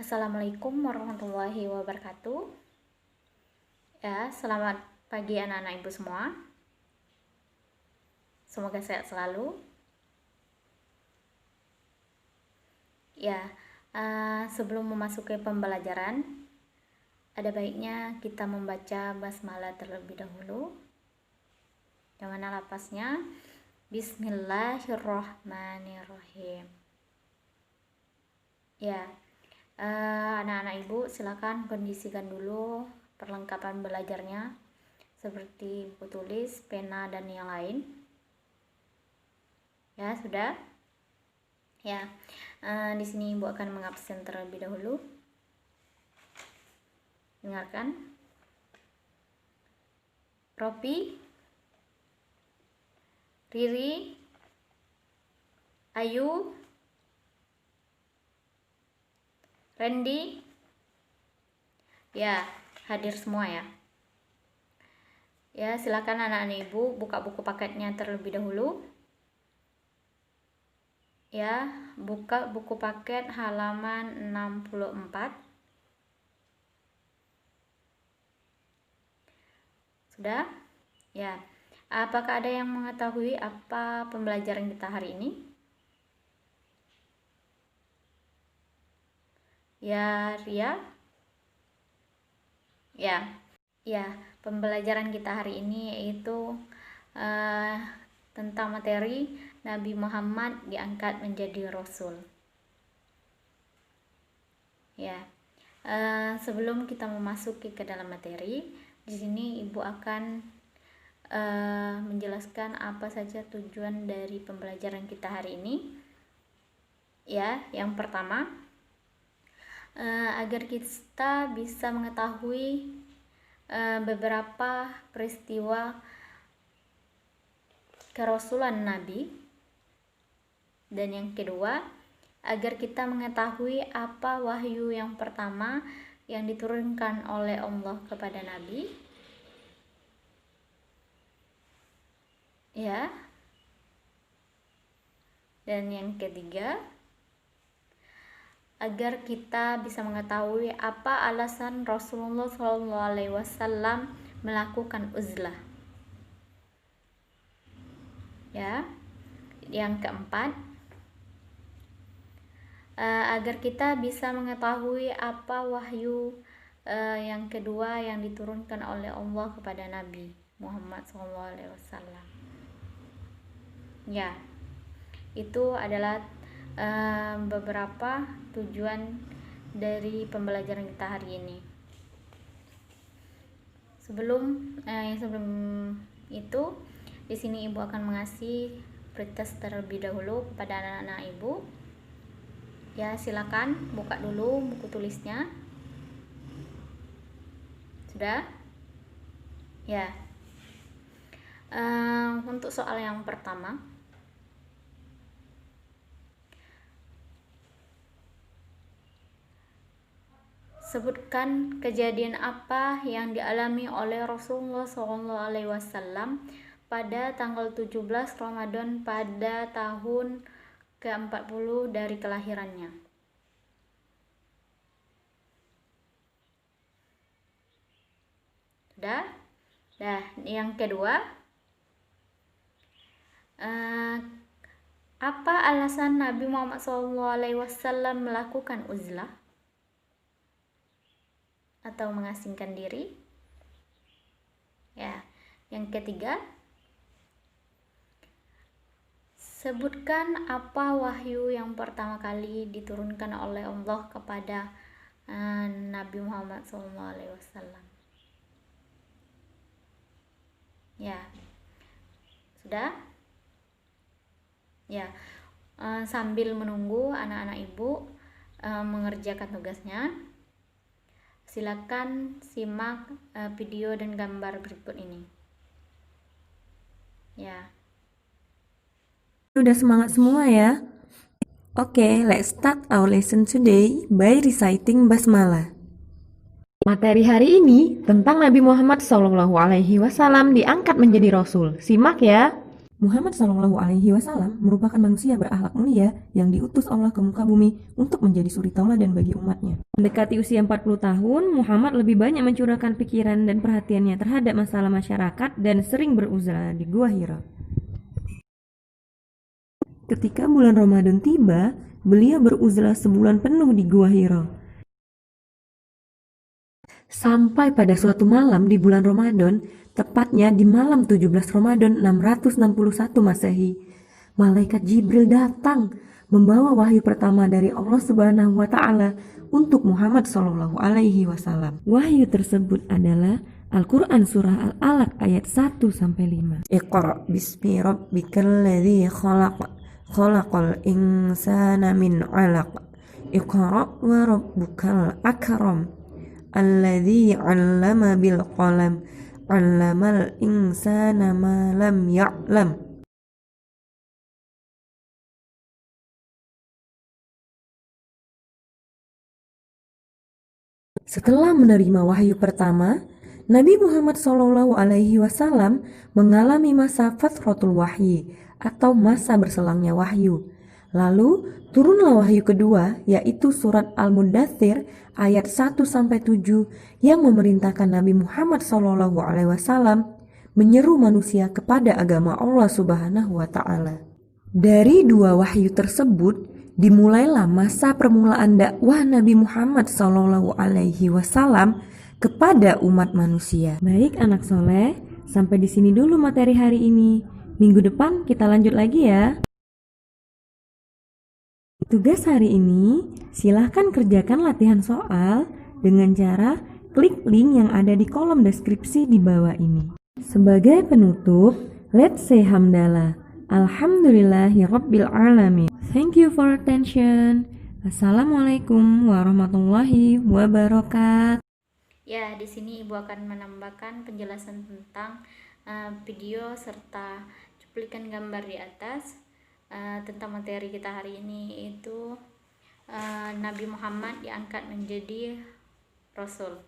Assalamualaikum warahmatullahi wabarakatuh. Ya, selamat pagi anak-anak ibu semua. Semoga sehat selalu. Ya, sebelum memasuki pembelajaran, ada baiknya kita membaca basmalah terlebih dahulu. Yang mana lapasnya Bismillahirrohmanirrohim. Ya, anak-anak ibu silakan kondisikan dulu perlengkapan belajarnya seperti buku tulis, pena dan yang lain. Ya, sudah. Ya, di sini ibu akan mengabsen terlebih dahulu. Dengarkan. Ropi, Riri, Ayu, Randy, ya hadir semua ya. Ya, silakan anak-anak ibu buka buku paketnya terlebih dahulu. Ya, buka buku paket halaman 64. Sudah? Ya. Apakah ada yang mengetahui apa pembelajaran kita hari ini? Ya, Ria? Ya, pembelajaran kita hari ini yaitu tentang materi Nabi Muhammad diangkat menjadi Rasul. Ya, sebelum kita memasuki ke dalam materi, di sini ibu akan menjelaskan apa saja tujuan dari pembelajaran kita hari ini. Ya, yang pertama, agar kita bisa mengetahui beberapa peristiwa kerasulan Nabi. Dan yang kedua, agar kita mengetahui apa wahyu yang pertama yang diturunkan oleh Allah kepada Nabi. Ya. Dan yang ketiga, agar kita bisa mengetahui apa alasan Rasulullah SAW melakukan uzlah. Ya. Yang keempat, agar kita bisa mengetahui apa wahyu yang kedua yang diturunkan oleh Allah kepada Nabi Muhammad SAW. Ya, itu adalah beberapa tujuan dari pembelajaran kita hari ini. Sebelum itu, di sini ibu akan mengasih pretest terlebih dahulu kepada anak-anak ibu. Ya, silakan buka dulu buku tulisnya. Sudah? Ya. Untuk soal yang pertama, sebutkan kejadian apa yang dialami oleh Rasulullah SAW pada tanggal 17 Ramadan pada tahun ke-40 dari kelahirannya. Sudah? Nah, yang kedua, apa alasan Nabi Muhammad SAW melakukan uzlah atau mengasingkan diri? Ya, yang ketiga, sebutkan apa wahyu yang pertama kali diturunkan oleh Allah kepada Nabi Muhammad SAW. Ya, sudah? Ya, sambil menunggu anak-anak ibu mengerjakan tugasnya, silakan simak video dan gambar berikut ini. Ya. Udah semangat semua ya? Oke, let's start our lesson today by reciting basmalah. Materi hari ini tentang Nabi Muhammad SAW diangkat menjadi Rasul. Simak ya. Muhammad Shallallahu Alaihi Wasallam merupakan manusia berakhlak mulia yang diutus Allah ke muka bumi untuk menjadi suri tauladan bagi umatnya. Mendekati usia 40 tahun, Muhammad lebih banyak mencurahkan pikiran dan perhatiannya terhadap masalah masyarakat dan sering beruzlah di Gua Hira. Ketika bulan Ramadan tiba, beliau beruzlah sebulan penuh di Gua Hira. Sampai pada suatu malam di bulan Ramadan, tepatnya di malam 17 Ramadan 661 Masehi, malaikat Jibril datang membawa wahyu pertama dari Allah Subhanahu wa taala untuk Muhammad Shallallahu alaihi wasallam. Wahyu tersebut adalah Al-Qur'an surah Al-Alaq ayat 1 sampai 5. Iqra bismi rabbikal ladzi khalaq. Khalaqal insana min 'alaq. Iqra wa rabbukal akram. Alladzi 'allama bil qalam 'allamal insana ma lam ya'lam. Setelah menerima wahyu pertama, Nabi Muhammad SAW mengalami masa fatratul wahyi atau masa berselangnya wahyu. Lalu turunlah wahyu kedua, yaitu surat Al-Muddathir ayat 1-7 yang memerintahkan Nabi Muhammad SAW menyeru manusia kepada agama Allah Subhanahu wa taala. Dari dua wahyu tersebut dimulailah masa permulaan dakwah Nabi Muhammad SAW kepada umat manusia. Baik anak soleh, sampai di sini dulu materi hari ini. Minggu depan kita lanjut lagi ya. Tugas hari ini, silahkan kerjakan latihan soal dengan cara klik link yang ada di kolom deskripsi di bawah ini. Sebagai penutup, let's say hamdalah. Alhamdulillahirabbil alamin. Thank you for attention. Assalamualaikum warahmatullahi wabarakatuh. Ya, di sini Ibu akan menambahkan penjelasan tentang video serta cuplikan gambar di atas. Tentang materi kita hari ini itu Nabi Muhammad diangkat menjadi Rasul.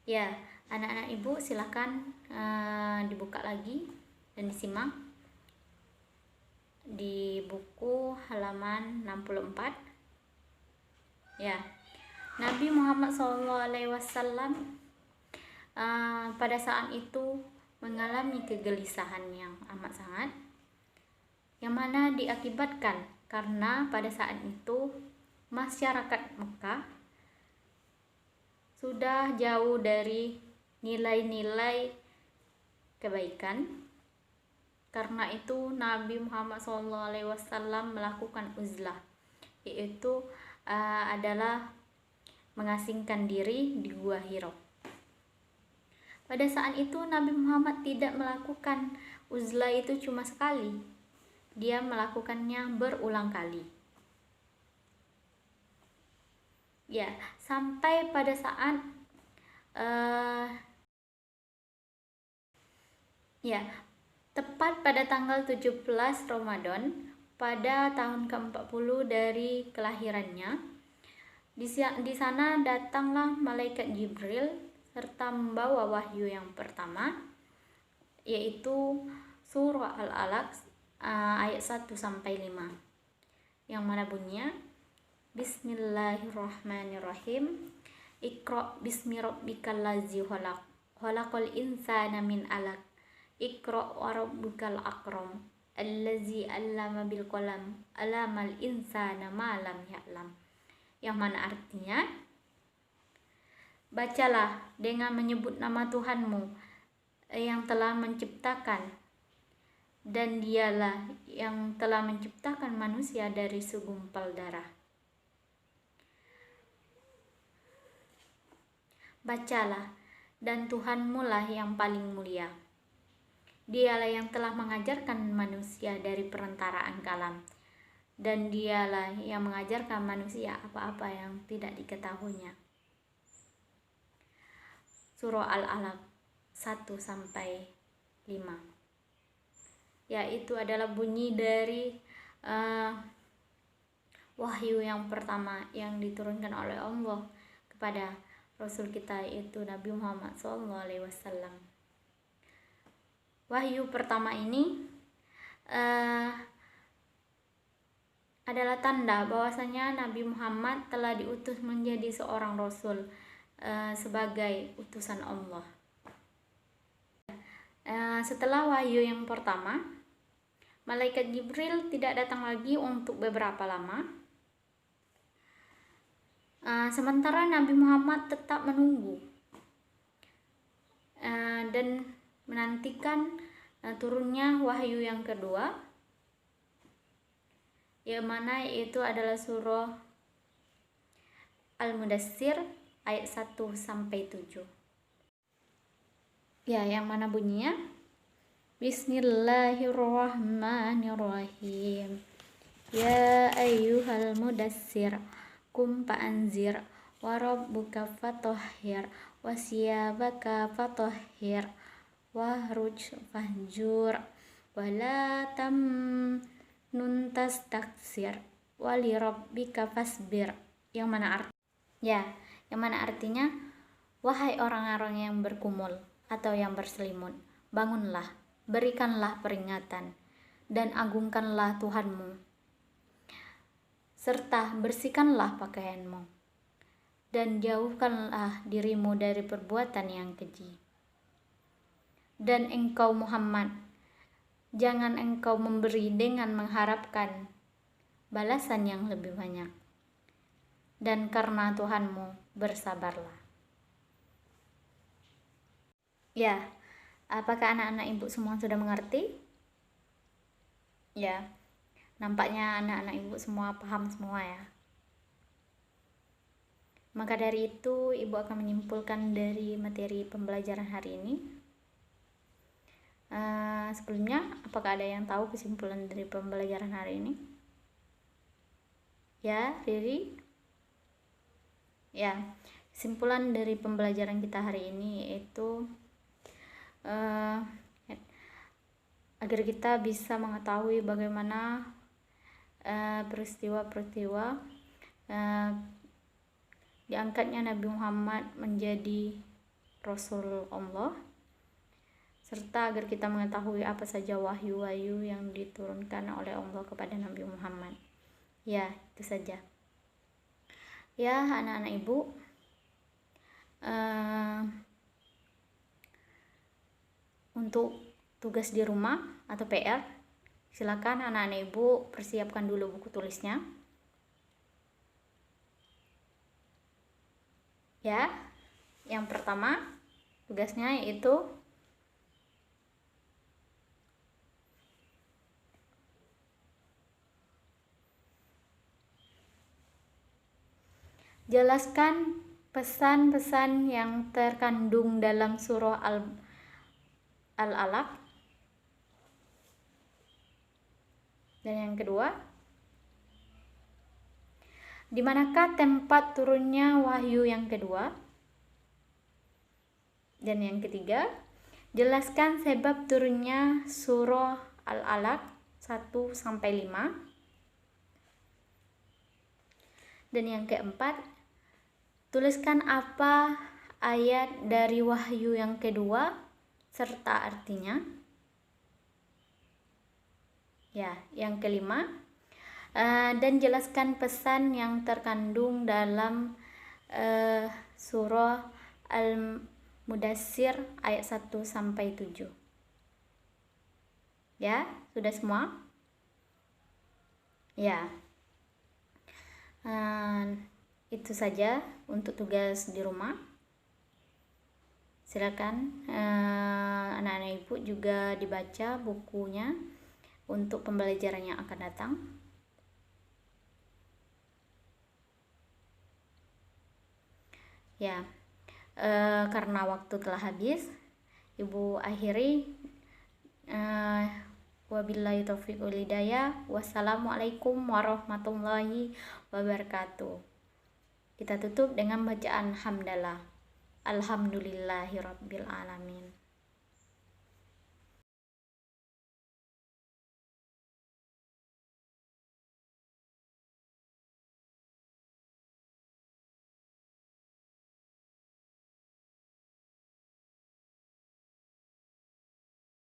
Ya, anak-anak Ibu silahkan dibuka lagi dan disimak di buku halaman 64. Ya, Nabi Muhammad SAW pada saat itu mengalami kegelisahan yang amat sangat, yang mana diakibatkan karena pada saat itu masyarakat Mekah sudah jauh dari nilai-nilai kebaikan. Karena itu Nabi Muhammad SAW melakukan uzlah, yaitu adalah mengasingkan diri di Gua Hira. Pada saat itu Nabi Muhammad tidak melakukan uzlah itu cuma sekali. Dia melakukannya berulang kali. Ya, sampai pada saat tepat pada tanggal 17 Ramadan pada tahun ke-40 dari kelahirannya. Di sana datanglah malaikat Jibril serta membawa wahyu yang pertama, yaitu surah Al-Alaq ayat 1-5, yang mana bunyinya Bismillahirrahmanirrahim. Iqra bismi rabbikal ladzi khalaq. Khalaqal insana min 'alaq. Iqra wa rabbukal akram. Allazi 'allama bil qalam. 'allamal insana ma lam ya'lam. Yang mana artinya, bacalah dengan menyebut nama Tuhanmu yang telah menciptakan, dan dialah yang telah menciptakan manusia dari segumpal darah. Bacalah, dan Tuhanmu lah yang paling mulia. Dialah yang telah mengajarkan manusia dari perantaraan kalam, dan dialah yang mengajarkan manusia apa-apa yang tidak diketahuinya. Surah Al-Alaq 1-5. Yaitu adalah bunyi dari wahyu yang pertama yang diturunkan oleh Allah kepada Rasul kita, yaitu Nabi Muhammad SAW. wahyu pertama ini adalah tanda bahwasanya Nabi Muhammad telah diutus menjadi seorang rasul sebagai utusan Allah. Setelah wahyu yang pertama, malaikat Jibril tidak datang lagi untuk beberapa lama. Sementara Nabi Muhammad tetap menunggu dan menantikan turunnya wahyu yang kedua, yang mana itu adalah surah Al-Mudaththir ayat 1-7. Ya, yang mana bunyinya Bismillahirrahmanirrahim. Ya ayyuhal mudaththir qum fa'anzir wa rabbuka fatahhir wa siyabaka fatahhir wahruj fahjur wa la tamnun tastaksir wa li rabbika fasbir. Yang mana artinya, wahai orang-orang yang berkumul atau yang berselimut, bangunlah, berikanlah peringatan dan agungkanlah Tuhanmu, serta bersihkanlah pakaianmu dan jauhkanlah dirimu dari perbuatan yang keji. Dan engkau Muhammad, jangan engkau memberi dengan mengharapkan balasan yang lebih banyak, dan karena Tuhanmu bersabarlah. Ya, apakah anak-anak ibu semua sudah mengerti? Ya, nampaknya anak-anak ibu semua paham semua ya. Maka dari itu, ibu akan menyimpulkan dari materi pembelajaran hari ini. Sebelumnya, apakah ada yang tahu kesimpulan dari pembelajaran hari ini? Ya, Riri? Ya, kesimpulan dari pembelajaran kita hari ini yaitu agar kita bisa mengetahui bagaimana peristiwa-peristiwa diangkatnya Nabi Muhammad menjadi Rasul Allah, serta agar kita mengetahui apa saja wahyu-wahyu yang diturunkan oleh Allah kepada Nabi Muhammad. Ya, itu saja. Ya, anak-anak ibu, untuk tugas di rumah atau PR, silakan anak-anak ibu persiapkan dulu buku tulisnya. Ya, yang pertama tugasnya yaitu jelaskan pesan-pesan yang terkandung dalam surah Al-Alaq. Dan yang kedua, di manakah tempat turunnya wahyu yang kedua? Dan yang ketiga, jelaskan sebab turunnya surah Al-Alaq 1-5. Dan yang keempat, tuliskan apa ayat dari wahyu yang kedua serta artinya. Ya, yang kelima, dan jelaskan pesan yang terkandung dalam surah Al-Mudaththir ayat 1-7. Ya, sudah semua? Ya. Itu saja untuk tugas di rumah. Silakan anak-anak ibu juga dibaca bukunya untuk pembelajaran yang akan datang. Ya, karena waktu telah habis, ibu akhiri. Wabillahi taufiq wal hidayah. Wassalamualaikum warahmatullahi wabarakatuh. Kita tutup dengan bacaan hamdalah. Alhamdulillahirabbil alamin.